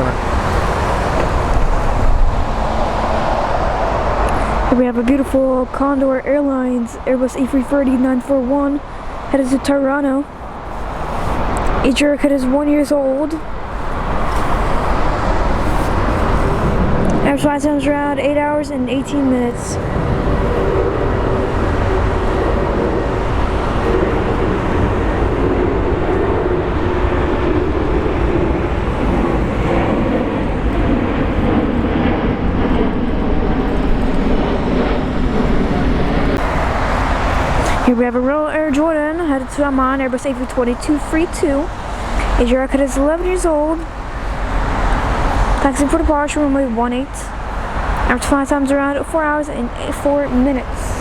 Center. Here we have a beautiful Condor Airlines Airbus A330-941 headed to Toronto. Each aircraft is 1 year old. Average flight time is around 8 hours and 18 minutes. Here we have a Royal Air Jordan headed to Amman, Airbus A322-32. Each aircraft is 11 years old. Taxiing for departure, runway 18. Average flight time is around 4 hours and 4 minutes.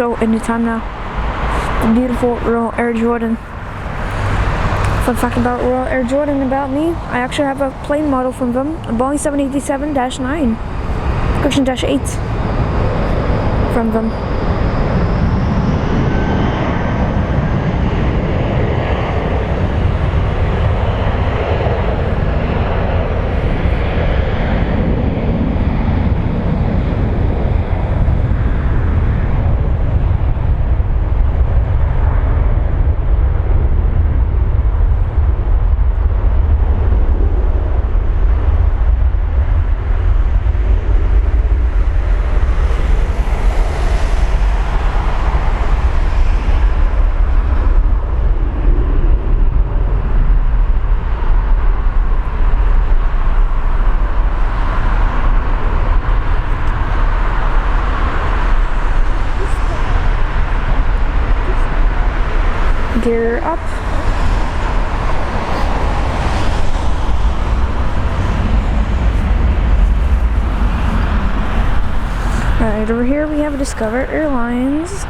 So anytime now. The beautiful Royal Air Jordan. Fun fact about Royal Air Jordan about me, I actually have a plane model from them, a Boeing 787-9, Cushion -8 from them. Gear up. Alright, over here we have Discover Airlines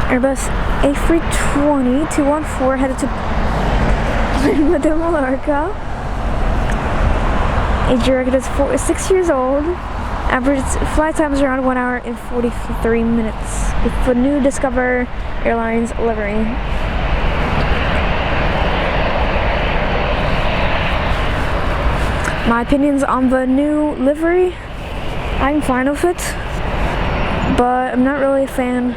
Airbus A320-214 headed to Mallorca. Age aircraft is 6 years old. Average flight time is around 1 hour and 43 minutes with the new Discover Airlines livery. My opinions on the new livery, I'm fine with it, but I'm not really a fan.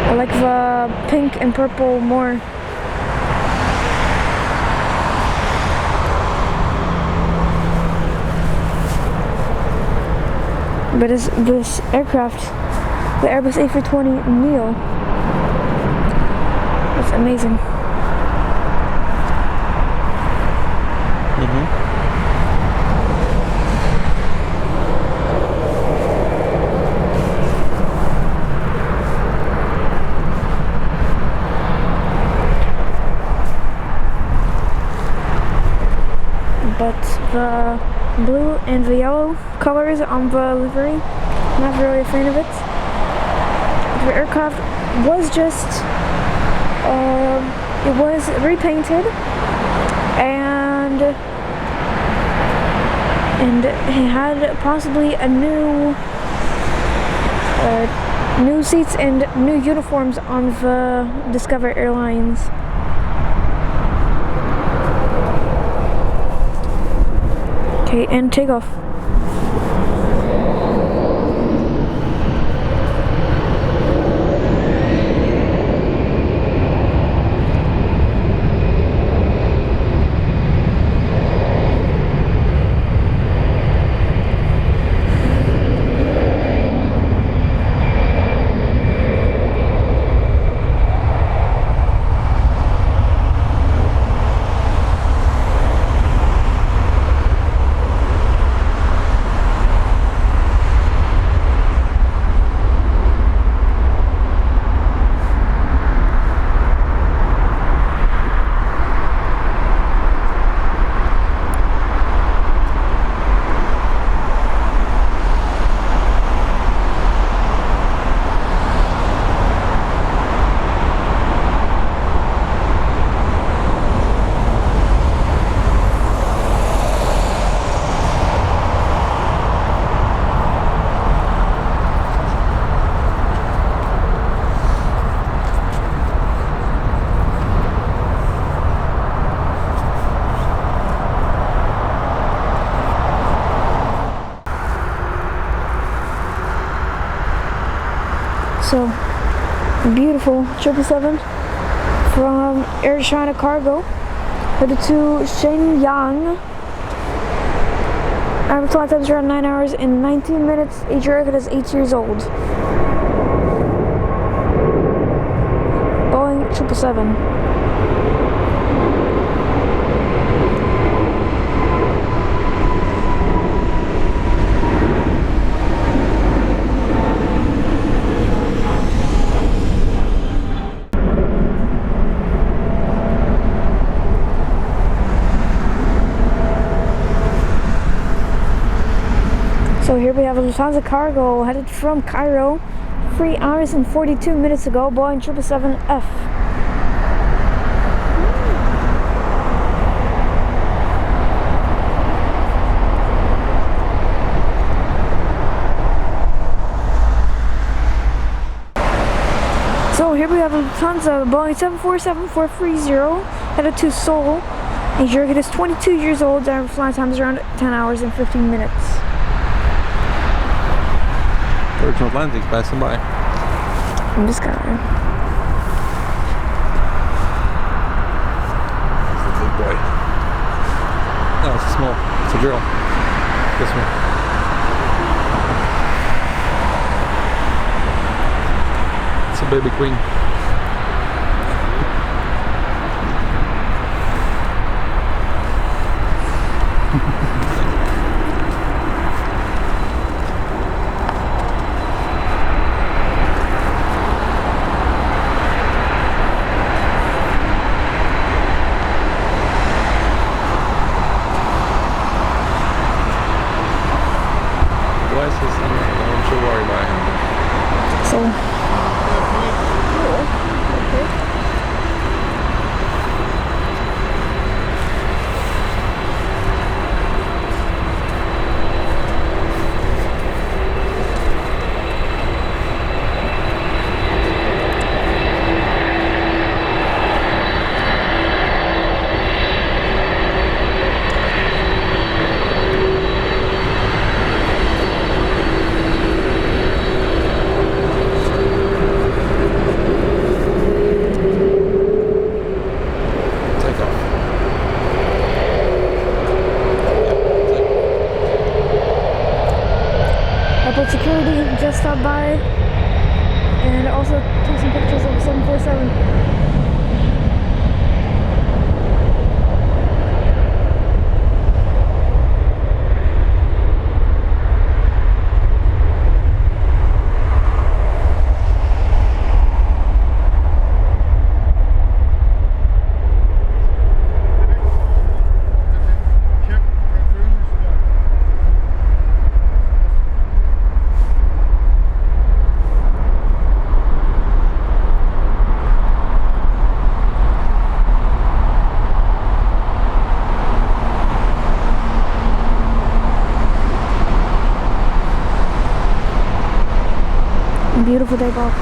I like the pink and purple more. But this aircraft, the Airbus A320neo, it's amazing. But the blue and the yellow colors on the livery, I'm not really a fan of it. The aircraft was just, it was repainted and it had possibly a new seats and new uniforms on the Discover Airlines. Okay, and takeoff. So, beautiful 777 from Air China Cargo headed to Shenyang. Our flight time is around 9 hours and 19 minutes. Age record is 8 years old. Boeing 777. So here we have a Lufthansa cargo headed from Cairo 3 hours and 42 minutes ago, Boeing 777F. So here we have a Lufthansa Boeing 747-430 headed to Seoul. Age record is 22 years old. Our flight time is around 10 hours and 15 minutes. Virgin Atlantic passing by. I'm just gonna. It's a big boy. No, it's a small. It's a girl. This one. It's a baby queen. Don't you worry about him. So. Airport security just stopped by and also took some pictures of 747. Beautiful day, Bob.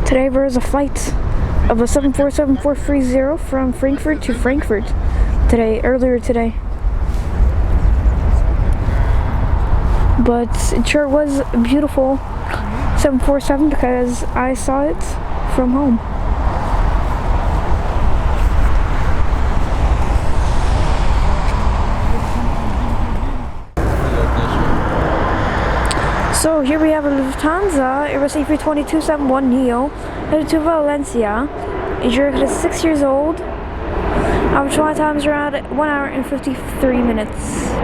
Today there is a flight of a 747-430 from Frankfurt to Frankfurt earlier today. But it sure was beautiful 747 because I saw it from home. So here we have a Lufthansa Airbus A321-271neo headed to Valencia. Age record is 6 years old. Average flight time is around 1 hour and 53 minutes.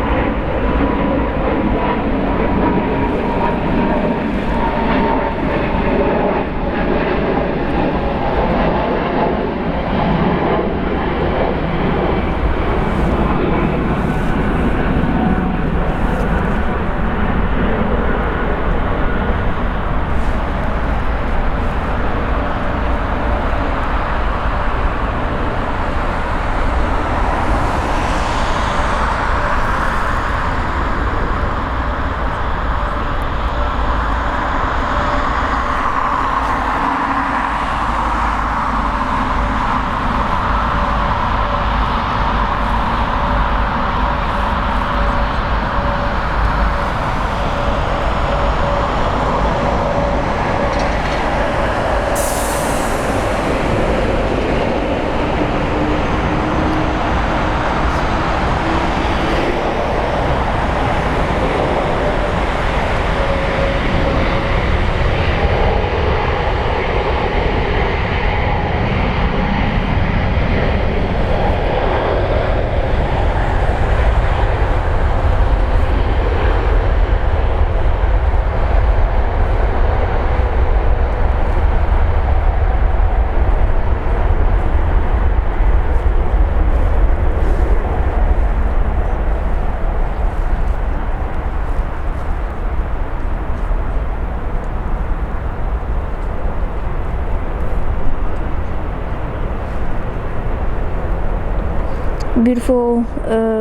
Beautiful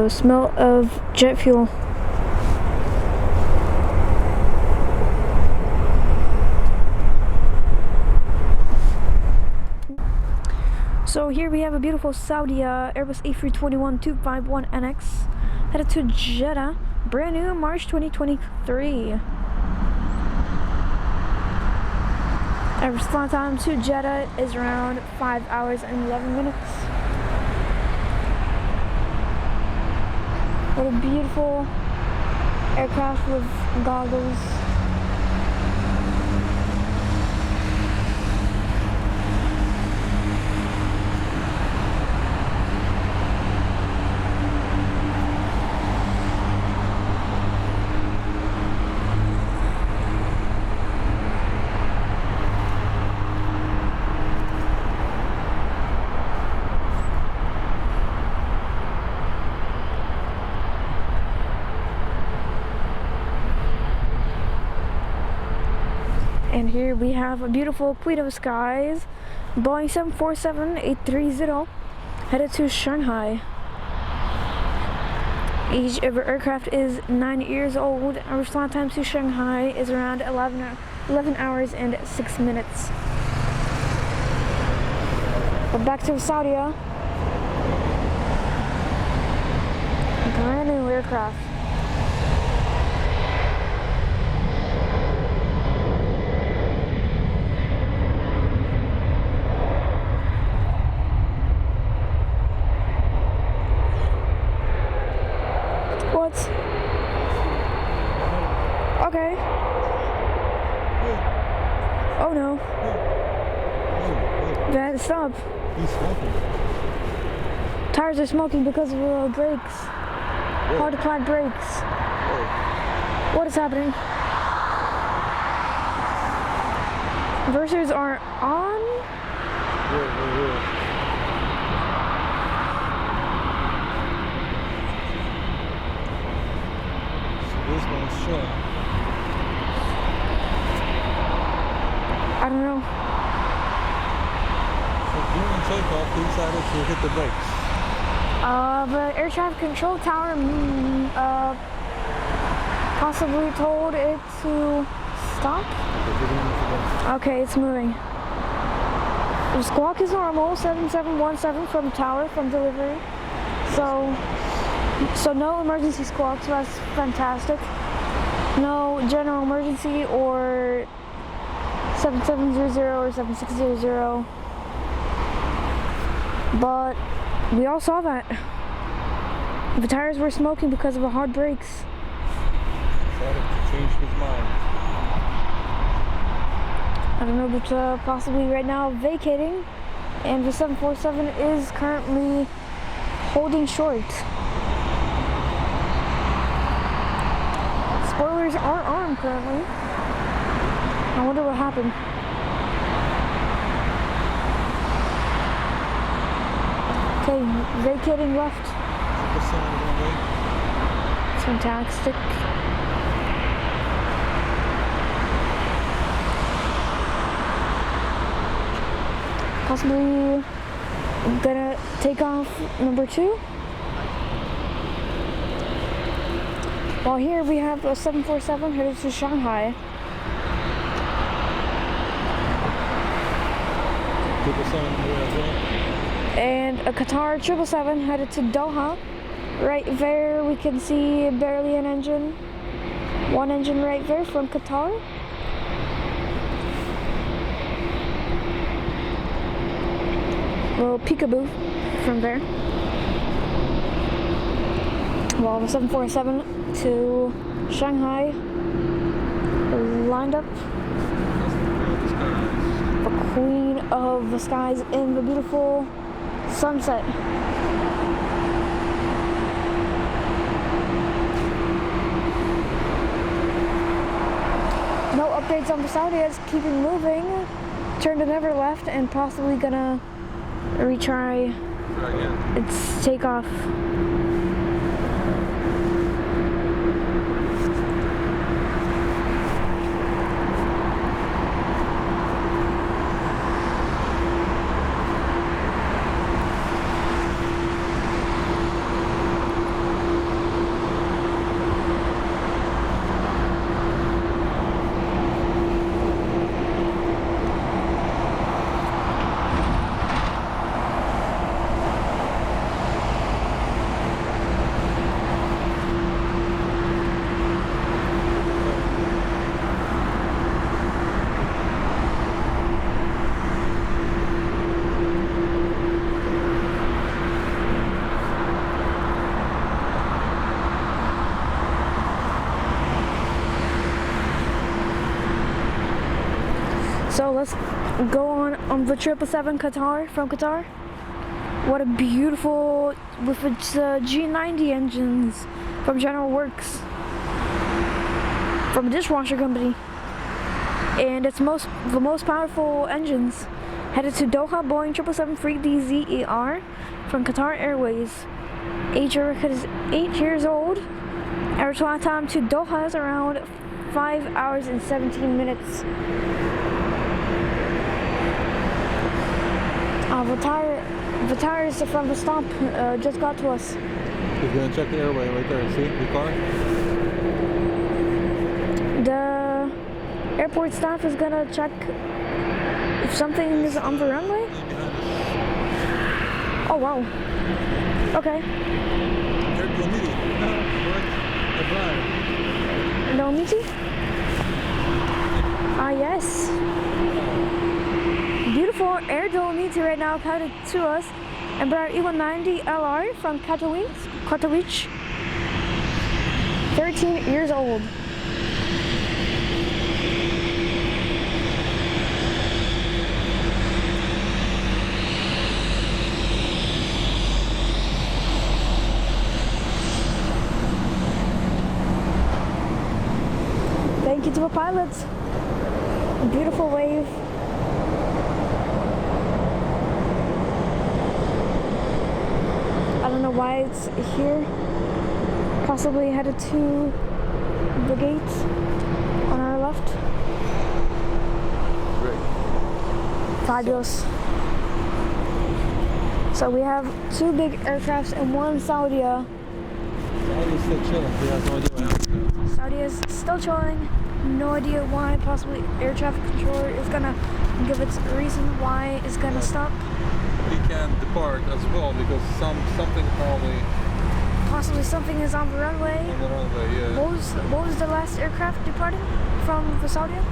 smell of jet fuel. So here we have a beautiful SAUDIA Airbus A321 251 NX headed to Jeddah, brand new March 2023. Average flight time to Jeddah is around 5 hours and 11 minutes. What a beautiful aircraft with goggles. And here we have a beautiful Queen of Skies, Boeing 747-830, headed to Shanghai. Age of our aircraft is 9 years old. Our flight time to Shanghai is around 11 hours and 6 minutes. But back to SAUDIA. Brand new aircraft. What? Okay. Oh no. That stop. He's smoking. Tires are smoking because of brakes. Hard to apply brakes. What is happening? Inverters are on. This one's short. I don't know. So during takeoff, he decided to hit the brakes. The air traffic control tower possibly told it to stop. Okay, it's moving. The squawk is normal, 7717 from tower, from delivery. So no emergency squawk, so that's fantastic. No general emergency or 7700 or 7600. But we all saw that. The tires were smoking because of the hard brakes. Decided to change his mind. I don't know, but possibly right now vacating, and the 747 is currently holding short. Spoilers are on currently. I wonder what happened. Okay, vacating left. It's fantastic. Possibly gonna take off number 2. While here we have a 747 headed to Shanghai. And a Qatar 777 headed to Doha. Right there we can see barely an engine. One engine right there from Qatar. Little peekaboo from there. Well, the 747 to Shanghai lined up. The Queen of the Skies in the beautiful sunset. No updates on the SAUDIA, it's keeping moving. Turned and never left, and possibly gonna retry its takeoff. So let's go on the 777 Qatar from Qatar. What a beautiful, with its G90 engines from General Works, from a dishwasher company, and it's the most powerful engines. Headed to Doha, Boeing 777-3DZ-ER from Qatar Airways. Age is 8 years old. Average flight time to Doha is around 5 hours and 17 minutes. The tires from the stop just got to us. He's gonna check the airway right there. See the car? The airport staff is gonna check if something is on the runway. Oh wow. Okay. No meeting? Ah yes. Beautiful Air Dolomiti right now headed to us. Embraer E190 LR from Katowice. 13 years old. Thank you to the pilots. Beautiful wave. I don't know why it's here. Possibly headed to the gate on our left. Great. Fabulous. So we have two big aircrafts and one SAUDIA. Saudia's still chilling. He has no idea what happened. SAUDIA is still chilling. No idea why. Possibly air traffic controller is gonna give its reason why it's gonna stop. He can depart as well because something probably. Possibly something is on the runway. On the runway, yeah. What was the last aircraft departing from the SAUDIA?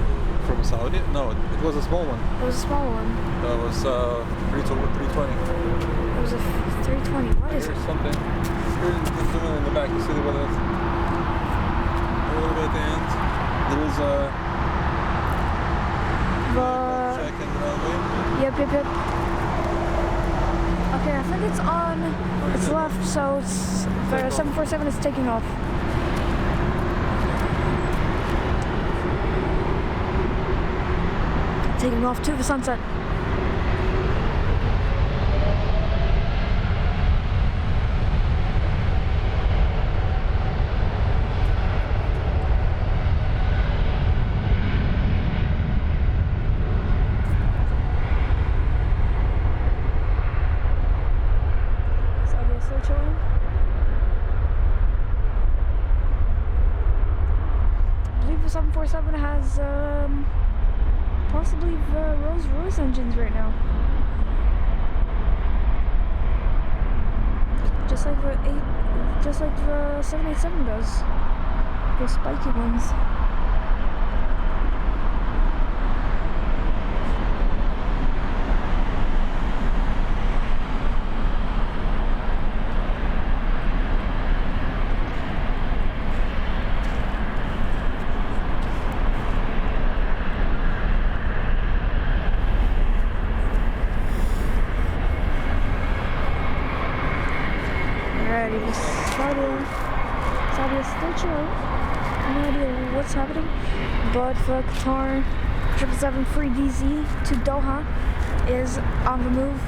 From Saudi? No, it was a small one. It was a small one. That was 320. It was a 320. What is it? Here's something. Here's the one in the back. You see what it is? A little bit at the end. There is a. Second runway. Yep. Okay, I think it's on. It's left, so it's the 747 is taking off. Taking off to the sunset. I believe the 747 has possibly the Rolls-Royce engines right now. Just like the 787 does. Those spiky ones. Alrighty, Saudia's still chilling. No idea what's happening. But the Qatar 777-3DZ to Doha is on the move.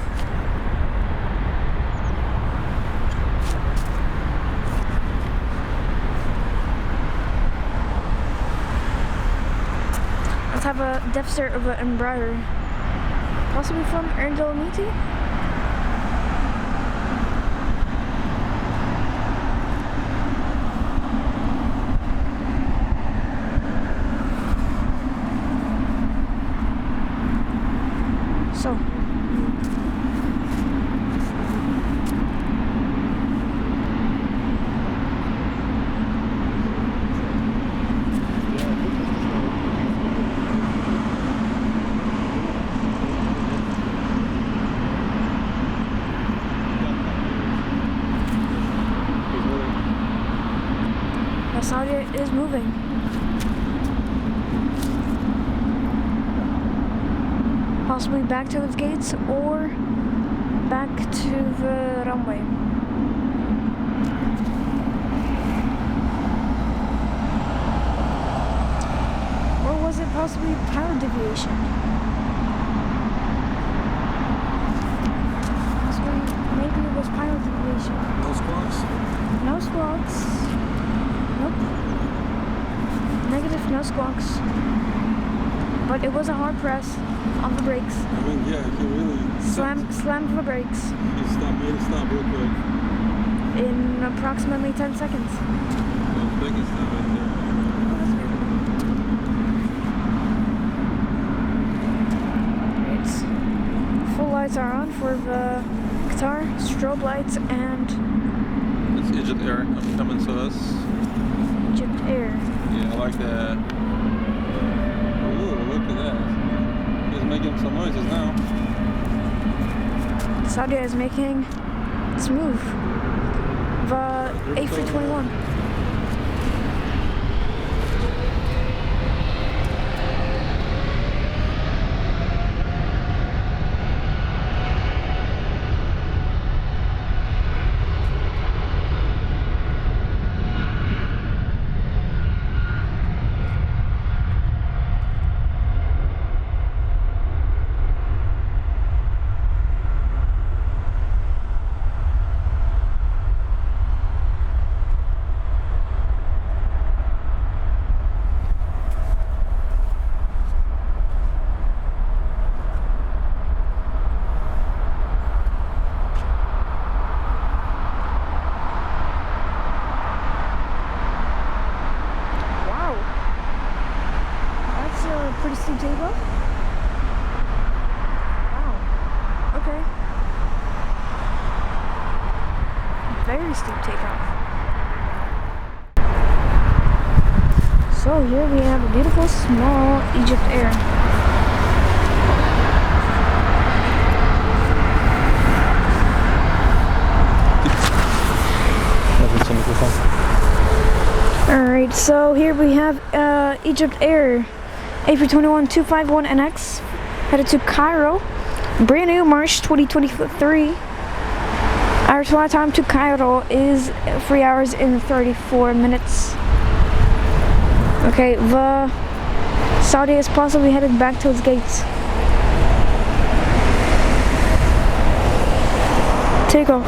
Let's have a deficit of an Embraer. Possibly from Air Dolomiti? So SAUDIA is moving. possibly back to its gates or back to the runway. Or was it possibly pilot deviation? Maybe it was pilot deviation. No squawks? No squawks. Nope. Negative, no squawks. But it was a hard press on the brakes. I mean, yeah, he really Slammed the brakes. He made it stop real quick. In approximately 10 seconds. Well, big is not right there. It's full lights are on for the Qatar, strobe lights, and It's Egypt Air coming to us. Egypt Air. Yeah, I like that. Ooh, look at that. He's making some noises now. SAUDIA is making its move. The A321. Pretty steep takeoff. Wow. Okay. Very steep takeoff. So here we have a beautiful small Egypt Air. Alright, so here we have Egypt Air A321 251NX headed to Cairo. Brand new, March 2023. Our flight time to Cairo is 3 hours and 34 minutes. Okay, the Saudi is possibly headed back to its gates. Takeoff.